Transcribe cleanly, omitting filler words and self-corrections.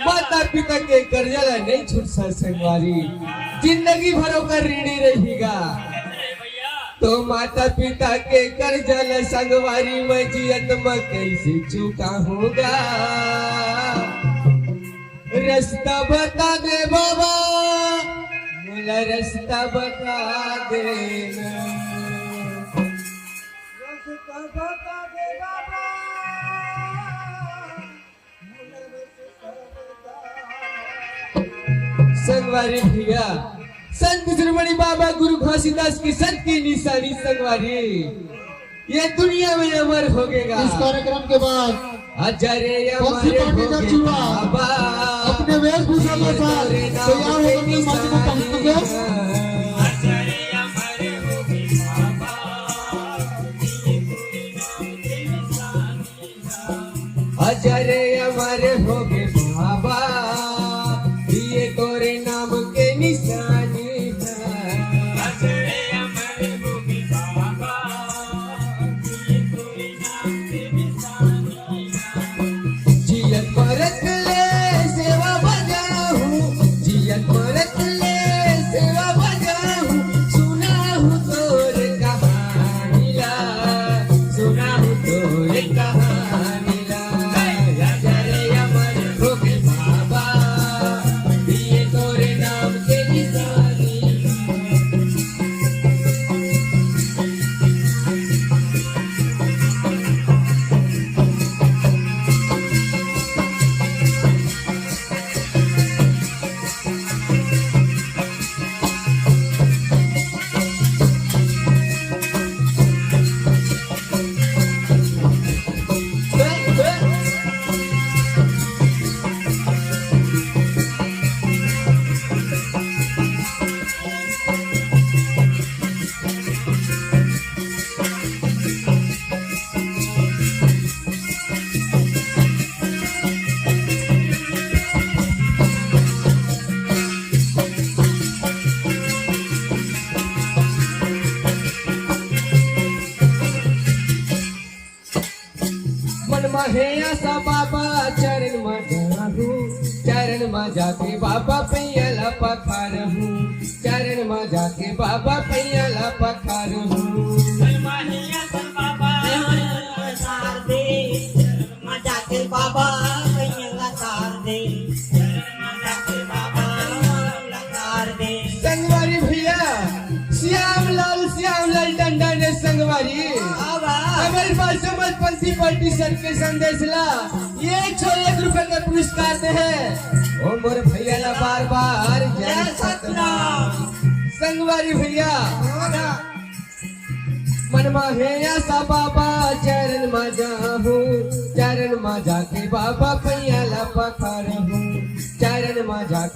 माता पिता के कर्जा नहीं छूट संगवारी, जिंदगी भर होकर ऋणी रहेगा। तो माता पिता के कर्जा संगवारी में जियत में कैसे चुका होगा। रास्ता बता दे बाबा, मोला रास्ता बता देना, रास्ता बता दे बाबा, मोला रास्ता बता। संगवारी भैया, संत शिरोमणि बाबा गुरु घासीदास की सत की निशानी संगवारी ये दुनिया में अमर हो गएगा। इस कार्यक्रम के बाद बाबा अपने वेशभूषा के साथ तैयार होकर मंच में पहुंचेंगे। अजरे अमर हो गए बाबा, ये तोरे नाम के निशानी है। अजरे अमर हो गए बाबा, ये तोरे नाम के निशानी है। जियत मरत ले सेवा बजाऊं, जियत मरत ले सेवा बजाऊं, सुना हूँ तोर कहानी ला, सुना हूँ तोर कहानी ला। अजरे अमर हो गए बाबा, ये तोरे नाम के निशानी। मन महेया सा बाबा चरण में जाहूं, चरण में जाके बाबा पैयाला पखारहूं, चरण में जाके बाबा पैयाला पखारहूं। मन महेया सा बाबा सार दे, चरण में जाके बाबा पैयाला सार दे, चरण में जाके बाबा लकार दे। संगवारी भैया, श्याम लाल टंडन ने संगवारी हमारे पास समाजपंथी पार्टी सर के संदेश ला ₹101 का पुरस्कार दे है। ओ मोर भैया ला बार बार जय सतनाम। संगवारी भैया, मन महेया सा बाबा चरण में जाहूं, चरण में जाके बाबा पैयाला पखारहूं, चरण में जाके